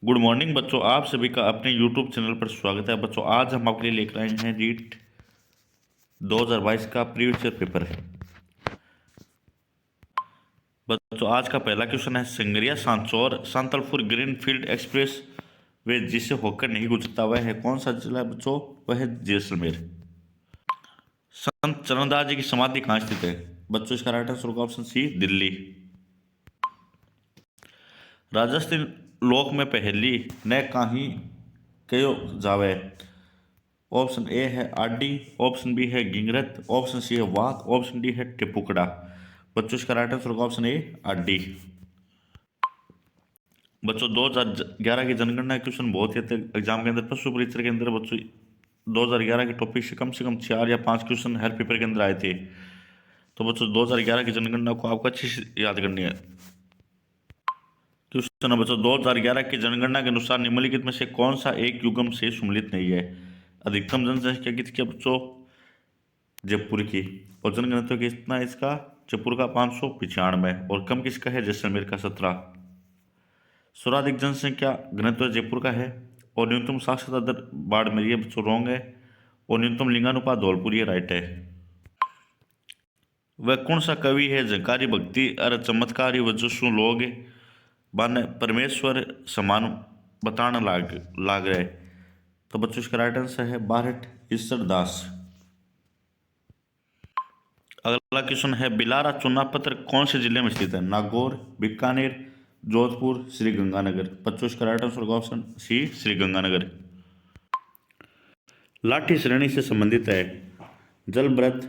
Good morning बच्चों, आप सभी का अपने यूट्यूब चैनल पर स्वागत है। बच्चों, आज हम आपके लिए लेकर आए हैं रीट 2022 का प्रीवियस ईयर पेपर है। बच्चों, आज का पहला क्वेश्चन है, Singaria Sanchore Santalpur greenfield expressway जिसे होकर नहीं गुजरता वह है कौन सा जिला है बच्चों? वह है जैसलमेर। संत चरणदास जी की समाधि कहाँ स्थित है बच्चों? इसका राइट आंसर होगा ऑप्शन सी, दिल्ली। राजस्थान लोक में पहली न काही कयो जावे। ऑप्शन ए है आडी, ऑप्शन बी है गिंगरत, ऑप्शन सी है वाक, ऑप्शन डी है टिपुकड़ा। बच्चों, इसका राइट आंसर होगा ऑप्शन ए, आडी। बच्चों, 2011 की जनगणना क्वेश्चन बहुत ही एग्जाम के अंदर पशु परीक्षा के अंदर बच्चों 2011 के टॉपिक से कम 4 या 5 क्वेश्चन हर पेपर के अंदर आए थे। तो बच्चों, 2011 की जनगणना को आपको अच्छे से याद करनी है। क्वेश्चन है बच्चों, 2011 की जनगणना के अनुसार निम्नलिखित में से कौन सा एक युग्म से सम्मिलित नहीं है? अधिकतम जनसंख्या किसकी है बच्चों? जयपुर की। और जनघनत्व कितना है इसका? जयपुर का 595 और कम किसका है? जैसलमेर का 17। सर्वाधिक जनसंख्या घनत्व जयपुर का है और न्यूनतम साक्षरता दर बाड़मेर, ये बच्चों रॉन्ग है। और न्यूनतम लिंगानुपात धौलपुर, ये राइट है। वह कौन सा कवि है झंकारी भक्ति अर चमत्कारी वजस्सु लोग बन परमेश्वर समान बताना लाग रहे? तो बच्चों, इसका राइट आंसर है बारहट ईश्वर दास। अगला क्वेश्चन है, बिलारा चुनाव कौन से जिले में स्थित है? नागौर, बीकानेर, जोधपुर, श्री गंगानगर। बच्चों, इसका राइट आंसर होगा ऑप्शन सी, श्री गंगानगर। लाठी श्रेणी से संबंधित है जल व्रत,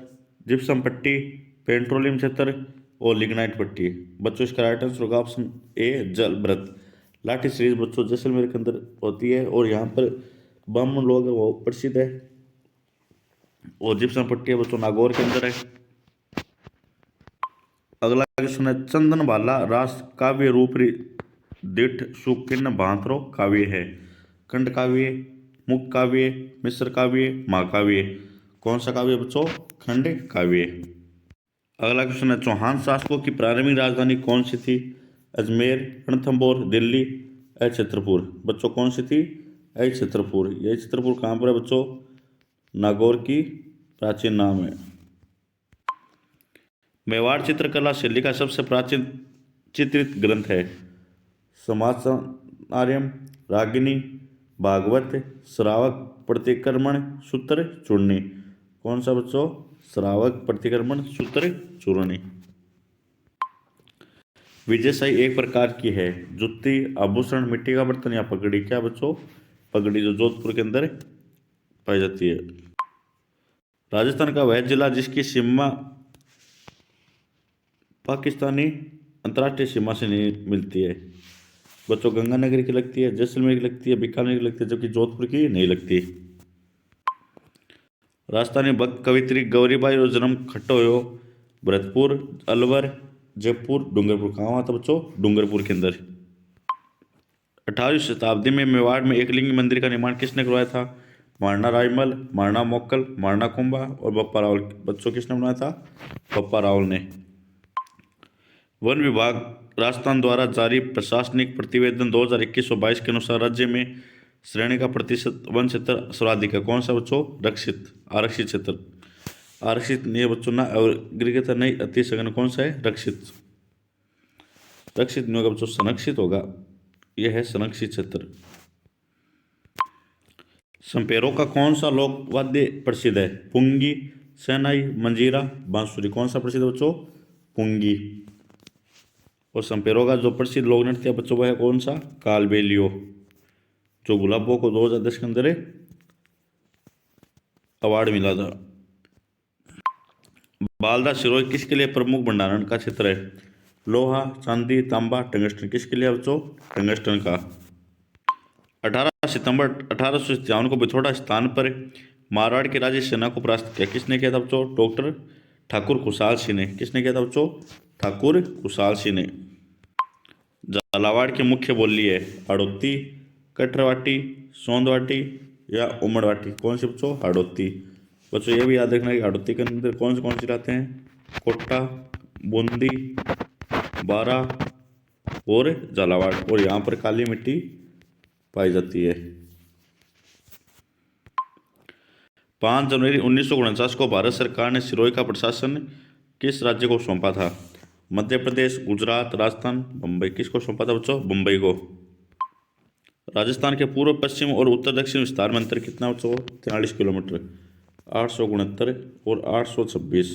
जिप्सम पट्टी, पेट्रोलियम क्षेत्र और लिग्नाइट पट्टी। बच्चों, इसका राइट आंसर होगा ऑप्शन ए, जल व्रत। लाठी सीरीज बच्चों जैसलमेर के अंदर होती है और यहाँ पर ब्राह्मण लोग हैं वो प्रसिद्ध है। और जिप्सम पट्टी है बच्चों नागौर के अंदर है। अगला क्वेश्चन है, चंदन बाला रास काव्य रूप दिठ सुकिन भांतरो काव्य है? खंड काव्य, मुक्त काव्य, मिश्र काव्य, महाकाव्य। कौन सा काव्य बच्चों? खंड काव्य। अगला क्वेश्चन है, चौहान शासकों की प्रारंभिक राजधानी कौन सी थी? अजमेर, रणथंभौर, दिल्ली, छत्रपुर। बच्चों, कौन सी थी? छत्रपुर। यह छत्रपुर कहाँ पर है बच्चों? नागौर की प्राचीन नाम है। मेवाड़ चित्रकला शैली का सबसे प्राचीन चित्रित ग्रंथ है? समाचार्यम, रागिनी, भागवत, श्रावक, प्रतिक्रमण, सूत्र, चूर्णी। कौन सा बच्चों? श्रावक, प्रतिक्रमण, सूत्र, चूर्णी। विजयशाही एक प्रकार की है जुत्ती, आभूषण, मिट्टी का बर्तन या पगड़ी? क्या बच्चों? पगड़ी, जो जोधपुर के अंदर पाई जाती है। राजस्थान का वह जिला जिसकी सीमा पाकिस्तानी अंतर्राष्ट्रीय सीमा से नहीं मिलती है? बच्चों, गंगानगर की लगती है, जैसलमेर की लगती है, बीकानेर की लगती है, जबकि जोधपुर की नहीं लगती। राजस्थानी भक्त कवित्री गौरीबाई और जन्म खट्टोयो भरतपुर, अलवर, जयपुर, डूंगरपुर। कहाँ हुआ था बच्चों? डूंगरपुर के अंदर। 18वीं शताब्दी में मेवाड़ में एक लिंग मंदिर का निर्माण किसने करवाया था? महाराणा रायमल, महाराणा मोक्कल, महाराणा कुंभा और बप्पा रावल। बच्चों, किसने बनाया था? बप्पा रावल ने। वन विभाग राजस्थान द्वारा जारी प्रशासनिक प्रतिवेदन 2021 और 22 के अनुसार राज्य में श्रेणी का प्रतिशत वन क्षेत्र सर्वाधिक है? कौन सा बच्चों? रक्षित, आरक्षित क्षेत्र। आरक्षित नहीं है बच्चों, ना अग्रगत नहीं, अति सघन। कौन सा है? रक्षित। रक्षित नहीं होगा बच्चों, संरक्षित होगा। यह है संरक्षित क्षेत्र। संपेरों का कौन सा लोक वाद्य प्रसिद्ध है? पुंगी, शहनाई, मंजीरा, बांसुरी। कौन सा प्रसिद्ध है बच्चों? पुंगी। और संपेरों का जो प्रसिद्ध लोक नृत्य बच्चों वह है कौन सा? कालबेलियो, जो गुलाबो को 2010 के अंदर अवार्ड मिला था। बालदा सिरोही किसके लिए प्रमुख भंडारण का क्षेत्र है? लोहा, चांदी, तांबा, टंगस्टन। किसके लिए बच्चों? टंगस्टन का। 18 सितंबर 1857 को बिथोड़ा स्थान पर मारवाड़ की राज्य सेना को परास्त किया किसने किया था बच्चों? डॉक्टर ठाकुर खुशहाल सिंह ने। किसने किया था बच्चों? ठाकुर खुशहाल सिंह ने। झालावाड़ की मुख्य बोली है हाड़ौती, कटरवाटी, सोंदवाटी या उमड़वाटी? कौन सी बच्चों? हाड़ौती। बच्चों, ये भी याद रखना कि हाड़ौती के अंदर कौन से रहते हैं? कोटा, बूंदी, बारा और झालावाड़। और यहाँ पर काली मिट्टी पाई जाती है। 5 जनवरी 1949 को भारत सरकार ने सिरोही का प्रशासन किस राज्य को सौंपा था? मध्य प्रदेश, गुजरात, राजस्थान, मुंबई। किसको सौंपा था बच्चों? मुंबई को। राजस्थान के पूर्व पश्चिम और उत्तर दक्षिण विस्तार में अंतर कितना बच्चों? 43 किलोमीटर। 869 और 826।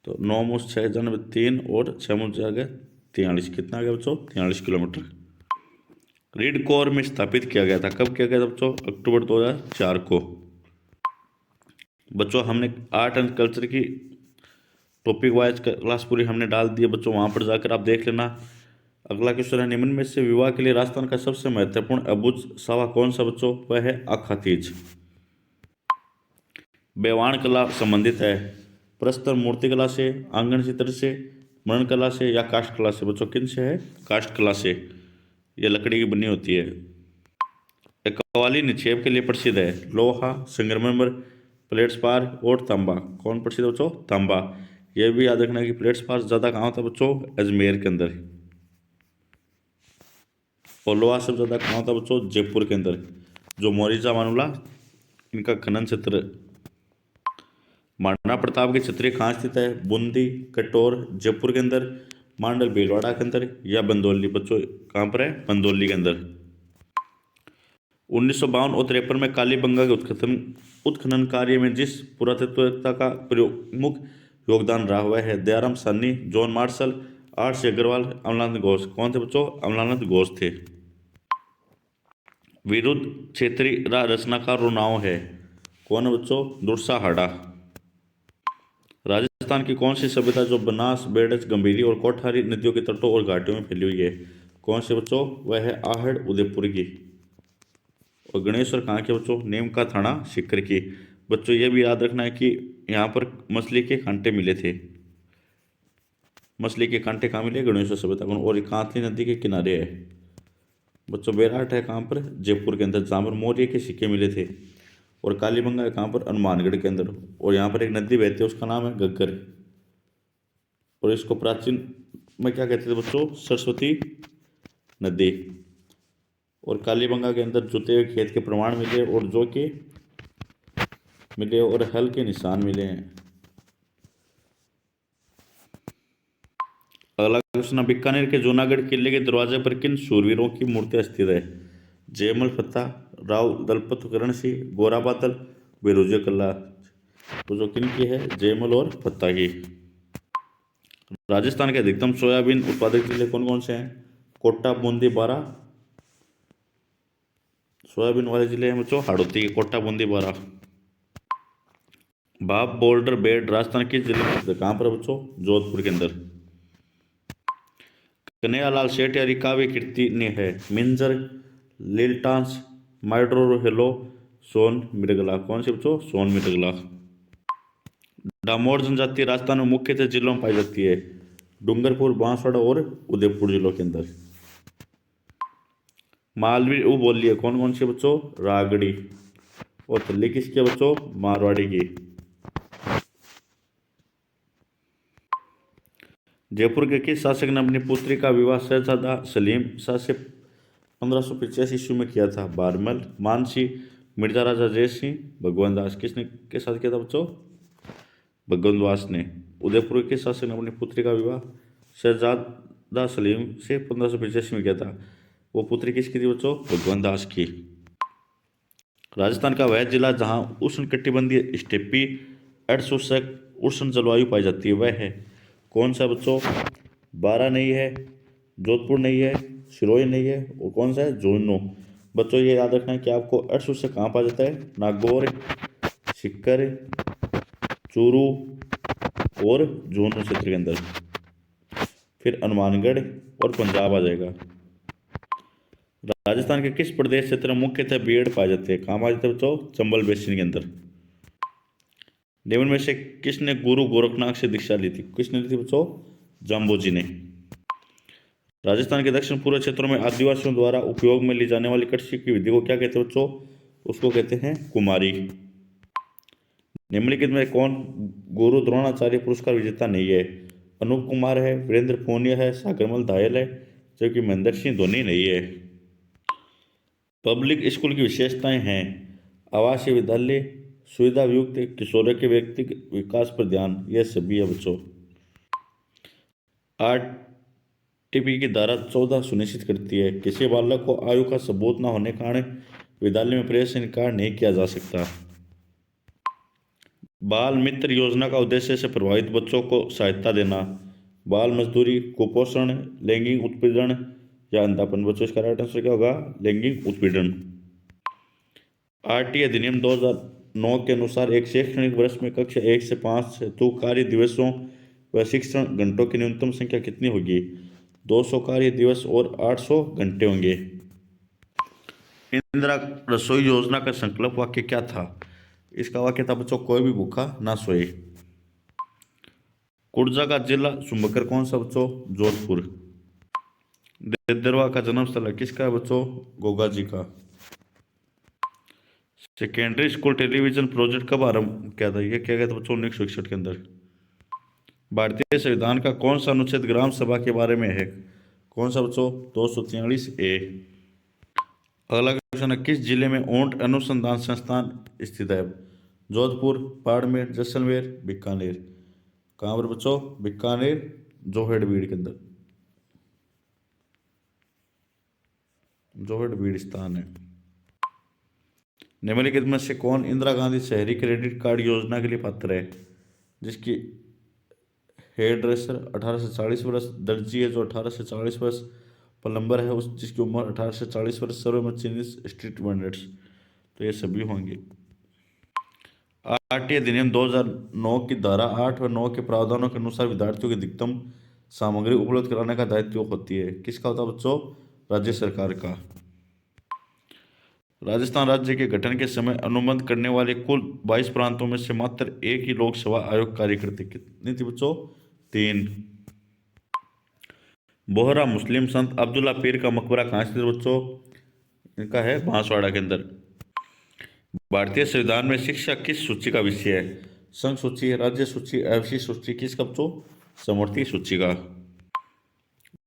तो 9 मुझ 6 जन 3 और 6 मुझ जाएगा 43। कितना आ गया बच्चों? 43 किलोमीटर। रीड कोर में स्थापित किया गया था। कब किया गया था बच्चों? अक्टूबर 2004 को। बच्चों हमने आर्ट एंड कल्चर की टॉपिक वाइज क्लास पूरी हमने डाल दी है बच्चों, वहाँ पर जाकर आप देख लेना। अगला क्वेश्चन है, निम्न में से विवाह के लिए राजस्थान का सबसे महत्वपूर्ण अबुझ सावा कौन सा बच्चों? वह है आखा तीज। बेवाण कला संबंधित है प्रस्तर मूर्ति कला से, आंगन चित्र से, मरण कला से या काष्ठ कला से? बच्चों किन से है? काष्ठ कला से। यह लकड़ी की बनी होती है। एक कव्वाली निक्षेप के लिए प्रसिद्ध है। लोहा, संगमरमर, प्लेट्सपार और तांबा। कौन प्रसिद्ध है बच्चों? तांबा। यह भी याद रखना कि प्लेट्सपार ज़्यादा कहाँ होता है बच्चों? अजमेर के अंदर। और लोहा सबसे ज़्यादा कहाँ होता है बच्चों? जयपुर के अंदर। जो मोरिजा मानुला इनका खनन क्षेत्र। महाराणा प्रताप की छतरी कहाँ स्थित है? बूंदी, कटोर, जयपुर के अंदर, मांडल भीलवाड़ा के अंदर या बंदौली? बच्चों कहाँ पर है? बंदौली के अंदर। 1952 और 53 में कालीबंगा के उत्खनन कार्य में जिस पुरातत्ववेत्ता का प्रमुख योगदान रहा हुआ है Dayaram Sahni, John Marshall, R C. Agarwal, Amalanand Ghosh. कौन थे बच्चों? अमलानंद घोष थे। विरुद्ध क्षेत्रीय रचनाकार नाव है। कौन है बच्चों? दुर्सा हाड़ा। राजस्थान की कौन सी सभ्यता जो बनास, बेडज, गंभीरी और कोठारी नदियों के तटों और घाटियों में फैली हुई है? कौन से बच्चों? वह है आहड़ उदयपुर की। और गणेश्वर कहाँ के बच्चों? नीम का थाना सीकर की। बच्चों ये भी याद रखना है कि यहाँ पर मछली के कांटे मिले थे। मछली के कांटे कहाँ मिले? गणेश्वर सभ्यता को। और कांतली नदी के किनारे है बच्चों। बेराट है कहाँ पर? जयपुर के अंदर, जहाँ पर मौर्य के सिक्के मिले थे। और कालीबंगा है कहाँ पर? हनुमानगढ़ के अंदर। और यहाँ पर एक नदी बहती है उसका नाम है घग्गर। और इसको प्राचीन में क्या कहते थे बच्चों? सरस्वती नदी। और कालीबंगा के अंदर जुते हुए खेत के प्रमाण मिले और जो के मिले और हल के निशान मिले हैं। अगला क्वेश्चन, बीकानेर के जूनागढ़ किले के दरवाजे पर किन शूरवीरों की मूर्तियां स्थित है? जयमल फत्ता, राव दलपत करण सिंह, गोरा बादल, बेरोजे कल्ला। तो जो किन की है? जयमल और फत्ता की। राजस्थान के अधिकतम सोयाबीन उत्पादक जिले कौन कौन से हैं? कोटा, बूंदी, बारा। सोयाबीन वाले जिले हैं बच्चों हाड़ौती के, कोटा, बूंदी, बारा। भाप बोल्डर बेड राजस्थान किस जिले में स्थित है? कहाँ पर है बच्चों? जोधपुर के अंदर। कन्हैयालाल सेठ यारी काव्य कीर्ति ने है। मिंजर, लीलटांस, माइड्रो हेलो, सोन मृगला। कौन सी बच्चों? सोन मृगला। डामोर जनजाति राजस्थान में मुख्यतः जिलों में पाई जाती है। डूंगरपुर, बांसवाड़ा और उदयपुर जिलों के अंदर। मालवी वो बोली है कौन कौन सी बच्चों? रागड़ी। और तल्ली किसकी है बच्चों? मारवाड़ी की। जयपुर के किस शासक ने अपनी पुत्री का विवाह शहजादा सलीम शाह से 1585 ईस्वी में किया था? बारमल, मानसी, मिर्जा राजा जय सिंह, भगवान दास। किसने के साथ किया था बच्चों? भगवान दास ने। उदयपुर के किस शासक ने अपनी पुत्री का विवाह शहजादा सलीम से 1585 में किया था? वो पुत्री किसकी थी बच्चों? भगवान दास की। राजस्थान का वह जिला जहां उष्णकटिबंधीय स्टेपी अर्धशुष्क उष्ण जलवायु पाई जाती है वह है कौन सा बच्चों? बारा नहीं है, जोधपुर नहीं है, सिरोही नहीं है, और कौन सा है? झुंझुनू। बच्चों ये याद रखना है कि आपको अर्धशुष्क कहाँ पाया जाता है? नागौर, सीकर, चूरू और झुंझुनू क्षेत्र के अंदर। फिर हनुमानगढ़ और पंजाब आ जाएगा। राजस्थान के किस प्रदेश क्षेत्र में मुख्यतः भेड़ पाए जाते हैं? कहाँ पाए जाते हैं बच्चों? चंबल बेसिन के अंदर। निम्न में से किसने गुरु गोरखनाथ से दीक्षा ली थी? किसने ली थी बच्चों? जाम्बोजी ने। राजस्थान के दक्षिण पूर्व क्षेत्रों में आदिवासियों द्वारा उपयोग में ली जाने वाली कृषि की विधि को क्या कहते हैं बच्चों? उसको कहते हैं कुमारी। निम्नलिखित में कौन गुरु द्रोणाचार्य पुरस्कार विजेता नहीं है? अनूप कुमार है, वीरेंद्र फोनिया है, सागरमल दायल है, जबकि महेंद्र सिंह धोनी नहीं है। पब्लिक स्कूल की विशेषताएं हैं आवासीय विद्यालय, सुविधा युक्त, किशोरों के व्यक्तिगत विकास पर ध्यान, यह सभी है बच्चों। आरटीपी की धारा 14 सुनिश्चित करती है किसी बालक को आयु का सबूत न होने के कारण विद्यालय में प्रवेश से इनकार नहीं किया जा सकता। बाल मित्र योजना का उद्देश्य से प्रभावित बच्चों को सहायता देना। बाल मजदूरी, कुपोषण, लैंगिक उत्पीड़न या अंधापन, बच्चों इसका राइट आंसर क्या होगा? लैंगिक उत्पीड़न। आरटी अधिनियम 2009 के अनुसार एक शैक्षणिक वर्ष में कक्षा 1 से 5 हेतु कार्य दिवसों व शिक्षण घंटों की न्यूनतम संख्या कितनी होगी? 200 कार्य दिवस और 800 घंटे होंगे। इंदिरा रसोई योजना का संकल्प वाक्य क्या था? इसका वाक्य था बच्चों कोई भी भूखा ना सोए। कुर्जा का जिला सुंबकर कौन सा बच्चों? जोधपुर। देदरवा का जन्म स्थल है किसका है बच्चों? गोगा जी का। सेकेंडरी स्कूल टेलीविजन प्रोजेक्ट कब आरंभ किया था? ये क्या गया था बच्चों? 1961 के अंदर। भारतीय संविधान का कौन सा अनुच्छेद ग्राम सभा के बारे में है? कौन सा बच्चों? 243A। अगला क्वेश्चन है किस जिले में ऊंट अनुसंधान संस्थान स्थित है? जोधपुर, बाड़मेर, जैसलमेर, बीकानेर। कहाँ पर बच्चों? बीकानेर, जोहेड़बीड़ के अंदर। जोहेड़बीड़ स्थान है। निम्नलिखित में से कौन इंदिरा गांधी शहरी क्रेडिट कार्ड योजना के लिए पात्र है? जिसकी हेयर ड्रेसर 18 से 40 वर्ष, दर्जी है जो 18 से 40 वर्ष, प्लम्बर है उस जिसकी उम्र 18 से 40 वर्ष, सर्व मशीनिस्ट, स्ट्रीट वेंडर्स, तो ये सभी होंगे। आरटी अधिनियम 2009 की धारा 8 व 9 के प्रावधानों के अनुसार विद्यार्थियों की अधिकतम सामग्री उपलब्ध कराने का दायित्व होती है किसका होता है बच्चों? राज्य सरकार का। राजस्थान राज्य के गठन के समय अनुबंध करने वाले कुल 22 प्रांतों में से मात्र एक ही लोकसभा आयोग कार्य करते। कितनी थी बच्चों? 3। बोहरा मुस्लिम संत अब्दुल्ला पीर का मकबरा कहाँ स्थित बच्चों? इनका है बांसवाड़ा के अंदर। भारतीय संविधान में शिक्षा किस सूची का विषय है? संघ सूची, राज्य सूची, अविभाज्य सूची, किसका बच्चों? समवर्ती सूची का।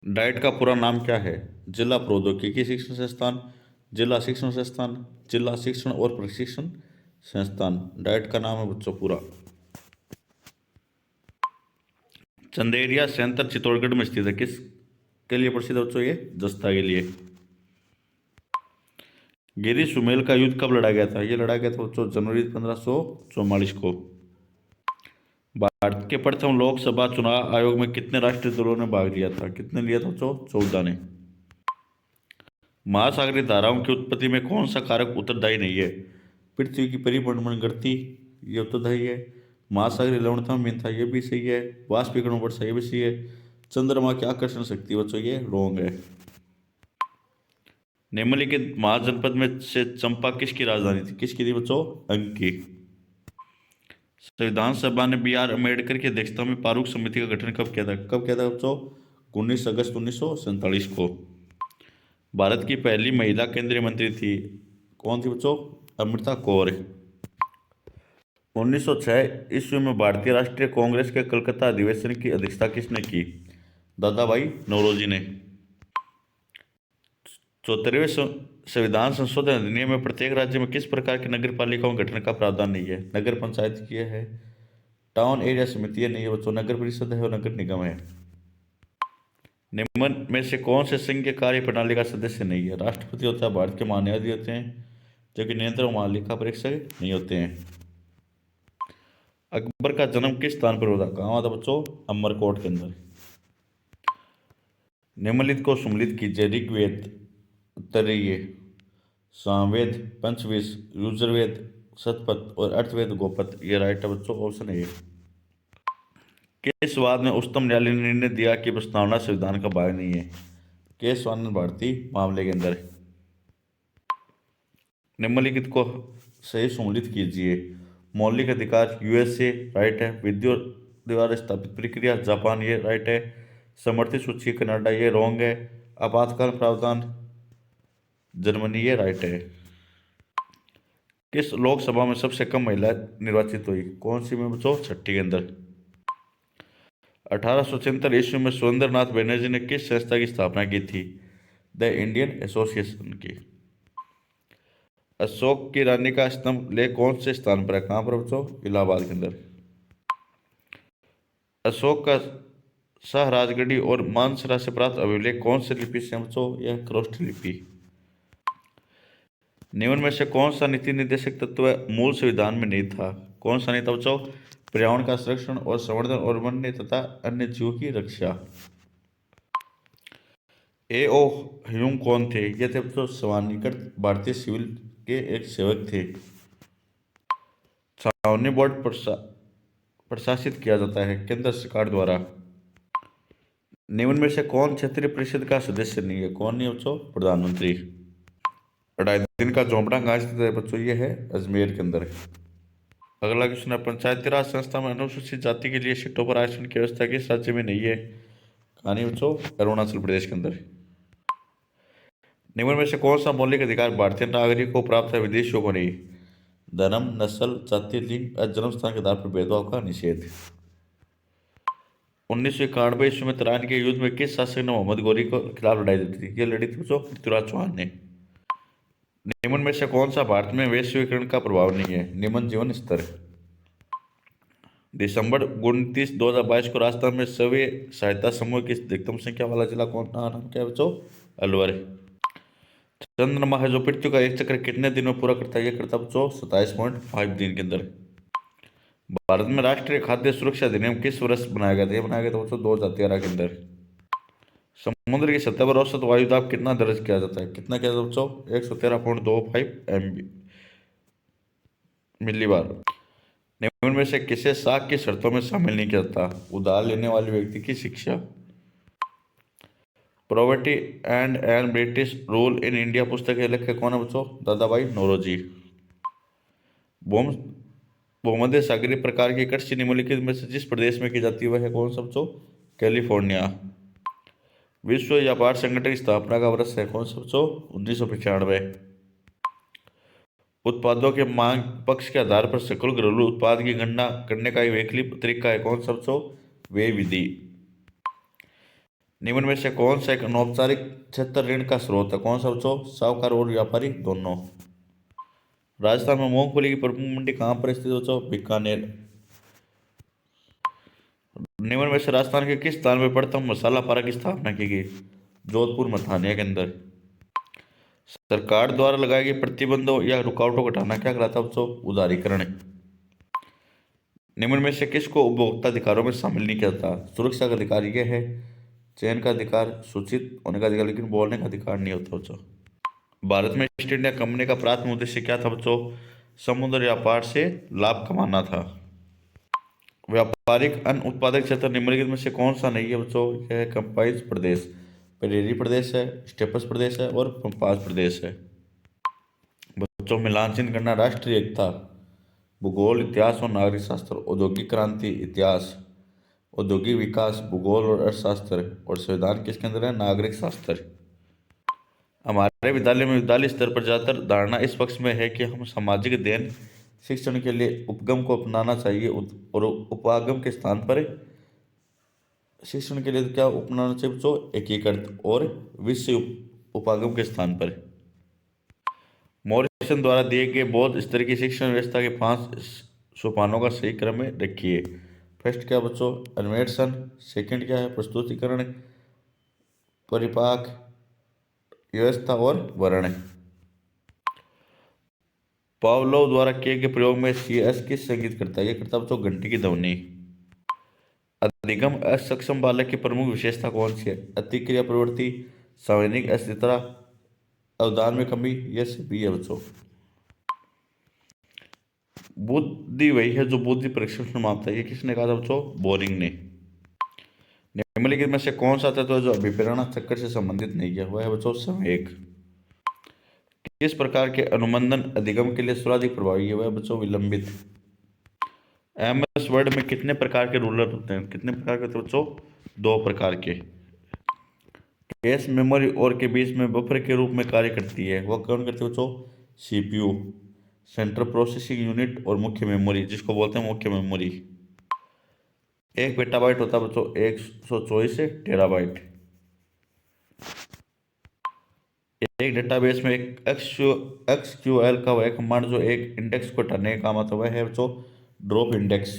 डाइट का पूरा नाम क्या है? जिला प्रौद्योगिकी शिक्षण संस्थान, जिला शिक्षण संस्थान, जिला शिक्षण और प्रशिक्षण संस्थान। डाइट का नाम है बच्चों पूरा। चंदेरिया सेंटर चित्तौड़गढ़ में स्थित है किस के लिए प्रसिद्ध बच्चों? ये जस्ता के लिए। गिरी सुमेल का युद्ध कब लड़ा गया था? ये लड़ा गया था बच्चों जनवरी 1544 को। भारत के प्रथम लोकसभा चुनाव आयोग में कितने राष्ट्रीय दलों ने भाग लिया था? कितने लिया था बच्चों? 14 ने। महासागरीय धाराओं की उत्पत्ति में कौन सा कारक उत्तरदायी नहीं है? पृथ्वी की परिभ्रमण गति, ये उत्तरदायी है। महासागरीय लवणता में था, ये भी सही है। वाष्पीकरण वर्षा, ये भी सही है। चंद्रमा की आकर्षण शक्ति बच्चों, ये रोंग है। निम्नलिखित महाजनपद में से चंपा किसकी राजधानी थी? किसकी थी बच्चों? अंक की। संविधान सभा ने बी आर अम्बेडकर की अध्यक्षता में प्रारूप समिति का गठन कब किया था? कब किया था बच्चों? 19 अगस्त 1947 को। भारत की पहली महिला केंद्रीय मंत्री थी, कौन थी बच्चों? अमृता कौर। 1906 ईस्वी में भारतीय राष्ट्रीय कांग्रेस के कलकत्ता अधिवेशन की अध्यक्षता किसने की? दादा भाई नौरोजी ने। 74वें संविधान संशोधन अधिनियम में प्रत्येक राज्य में किस प्रकार की नगर पालिकाओं गठन का प्रावधान नहीं है? नगर पंचायत की है, टाउन एरिया समिति नहीं है बच्चों, नगर परिषद है और नगर निगम है। निम्न में से कौन से संघीय कार्य प्रणाली का सदस्य नहीं है? राष्ट्रपति होता है, भारत के महान्यायाधीश होते हैं, जबकि नियंत्रक महालेखा परीक्षक नहीं होते हैं। अकबर का जन्म किस स्थान पर हुआ था? कहाँ हुआ था बच्चों? अमरकोट के अंदर। निम्नलिखित को सम्मिलित कीजिए। ऋग्वेद, तैत्तिरीय, सामवेद, पंचवेद, यजुर्वेद, शतपथ और अर्थवेद गोपद। ये राइट है बच्चों, ऑप्शन ए। किस वाद में उच्चतम न्यायालय ने निर्णय दिया कि प्रस्तावना संविधान का भाग नहीं है? केस स्वानंद भारती मामले के अंदर। निम्नलिखित को सही सम्मिलित कीजिए। मौलिक अधिकार यूएसए राइट है। विद्युत द्वारा स्थापित प्रक्रिया जापान, ये राइट है। समर्थित सूची कनाडा, ये रॉन्ग है। आपातकाल प्रावधान जर्मनी, ये राइट है। किस लोकसभा में सबसे कम महिला निर्वाचित हुई? कौन सी में बच्चों? 6ठी के अंदर। 1876 ईस्वी में सुरेंद्रनाथ बनर्जी ने किस संस्था की स्थापना की थी? द इंडियन एसोसिएशन की। अशोक की रानी का स्तंभ लेख कौन से स्थान पर है? कहाँ पर बच्चों? इलाहाबाद के अंदर। अशोक का शाह राजगढ़ी और मानसरा से प्राप्त अभिलेख कौन से लिपि से हैं बच्चों? यह ख्रोष्ट लिपि। निम्न में से कौन सा नीति निर्देशक तत्व मूल संविधान में नहीं था? कौन सा नहीं था बच्चों? पर्यावरण का संरक्षण और संवर्धन और वन्य तथा अन्य जीवों की रक्षा। ए ओ ह्यूम कौन थे? ये थे बच्चों सेवानिवृत्त भारतीय सिविल के एक सेवक थे। छावनी बोर्ड प्रशासित किया जाता है केंद्र सरकार द्वारा। निम्न में से कौन क्षेत्रीय परिषद का सदस्य नहीं है? कौन नहीं है बच्चों? प्रधानमंत्री। 2.5 दिन का झोंपड़ा कहाँ स्थित है बच्चों? ये है अजमेर के अंदर। अगला क्वेश्चन है, पंचायती राज संस्था में अनुसूचित जाति के लिए सीटों पर आरक्षण की व्यवस्था किस राज्य में नहीं है? कहानी बच्चों अरुणाचल प्रदेश के अंदर। निम्न में से कौन सा मौलिक अधिकार भारतीय नागरिक को प्राप्त है विदेशियों को नहीं? धर्म, नस्ल, जाति, लिंग या जन्म स्थान के आधार पर भेदभाव का निषेध। 1991 ईस्वी में तराइन के युद्ध में किस शासक ने मोहम्मद गोरी के खिलाफ लड़ाई लड़ी थी? ये लड़ी थी बच्चों पृथ्वीराज चौहान ने। निम्न में से कौन सा भारत में वैश्वीकरण का प्रभाव नहीं है? निम्न जीवन स्तर। दिसंबर 29, 2022 को राजस्थान में स्वयं सहायता समूह की अधिकतम संख्या वाला जिला कौन सा नाम क्या है बच्चों? अलवर। चंद्रमा है जो पृथ्वी का एक चक्र कितने दिन में पूरा करता है? ये करता है बच्चों 27.5 दिन के अंदर। भारत में राष्ट्रीय खाद्य सुरक्षा अधिनियम किस वर्ष बनाया गया था? ये बनाया गया था बच्चों 2013 के अंदर। समुद्र की सतह पर औसत वायु दाब कितना दर्ज किया जाता है? कितना किया जाता है बच्चों? 113.25 मिली बार। निम्न में से किसे साख की शर्तों में शामिल नहीं किया जाता? उधार लेने वाले व्यक्ति की शिक्षा। Poverty and un British rule in India पुस्तक के लेखक कौन है बच्चों? दादा भाई नौरोजी। भूमध्य सागरीय प्रकार की कृषि निम्नलिखित में से जिस प्रदेश में की जाती है वह है कौन सा बच्चों? कैलिफोर्निया। विश्व व्यापार संगठन की स्थापना का वर्ष है कौन सा बच्चों? 1995। उत्पादों के मांग पक्ष के आधार पर सकल घरेलू उत्पाद की गणना करने का एक वैकल्पिक तरीका है कौन सा बच्चों? व्यय विधि। निम्न में से कौन सा एक अनौपचारिक क्षेत्र ऋण का स्रोत है? कौन सा बच्चों? साहूकार और व्यापारी दोनों। राजस्थान में मूंगफली की प्रमुख मंडी कहाँ पर स्थित है बच्चों? बीकानेर। निम्न में से राजस्थान के किस स्थान में प्रथम मसाला पार्क की स्थापना की गई? जोधपुर मथानिया के अंदर। सरकार द्वारा लगाए गए प्रतिबंधों या रुकावटों को हटाना क्या कहलाता है बच्चों? उदारीकरण। निम्न में से किसको उपभोक्ता अधिकारों में शामिल नहीं किया जाता? सुरक्षा का अधिकार यह है, चयन का अधिकार, सूचित होने का अधिकार, लेकिन बोलने का अधिकार नहीं होता बच्चों। भारत में ईस्ट इंडिया कंपनी का प्राथमिक उद्देश्य क्या था बच्चों? समुद्र व्यापार से लाभ कमाना था। व्यापारिक अन्न उत्पादक क्षेत्र निम्नलिखित में से कौन सा नहीं है बच्चों? यह है कंपाइज प्रदेश, परेरी प्रदेश है, स्टेपस प्रदेश है और पंपास प्रदेश है। बच्चों मिलान चिन्ह करना राष्ट्रीय एकता, भूगोल, इतिहास और नागरिक शास्त्र, औद्योगिक क्रांति, इतिहास, औद्योगिक विकास, भूगोल और अर्थशास्त्र, और संविधान किसके अंदर है? नागरिक शास्त्र। हमारे विद्यालय में विद्यालय स्तर पर ज़्यादातर धारणा इस पक्ष में है कि हम सामाजिक अध्ययन शिक्षण के लिए उपगम को अपनाना चाहिए और उपागम के स्थान पर शिक्षण के लिए क्या अपनाना चाहिए बच्चों? एकीकृत और विषय उपागम के स्थान पर। मॉरिसन द्वारा दिए गए बौद्ध स्तर की शिक्षण व्यवस्था के 5 सोपानों का सही क्रम में रखिए। फर्स्ट क्या बच्चों? अन्वेषण। सेकंड क्या है? प्रस्तुतिकरण, परिपाक, व्यवस्था और वर्ण। पावलोव द्वारा किए गए प्रयोग में CS किस संगीत करता है? ये करता है बच्चों घंटी की ध्वनि। अधिगम असक्षम बालक की प्रमुख विशेषता कौन सी है? अतिक्रिया प्रवृत्ति, सार्वजनिक अस्थिरता, अवधान में कमी, ये सभी है बच्चों। बुद्धि वही है जो बुद्धि परीक्षण मापता है, ये किसने कहा था बच्चों? बोरिंग ने। निम्नलिखित में से कौन सा तत्व है जो अभिप्रेरणा चक्र से संबंधित नहीं है? वह है बच्चों संवेग। किस प्रकार के अनुबंधन अधिगम के लिए सर्वाधिक प्रभावी है? वह बच्चों विलंबित। MS वर्ड में कितने प्रकार के रूलर होते हैं? कितने प्रकार के बच्चों? 2 प्रकार के। कैश मेमोरी और के बीच में बफर के रूप में कार्य करती है, वह कौन करती है बच्चों? CPU, सेंट्रल प्रोसेसिंग यूनिट, और मुख्य मेमोरी, जिसको बोलते हैं मुख्य मेमोरी। 1 पेटाबाइट होता है बच्चों 124 टेराबाइट। एक डेटाबेस में एक एक्स क्यू एल का वह कमांड जो एक इंडेक्स को हटाने का काम आता है वह है बच्चों ड्रॉप इंडेक्स।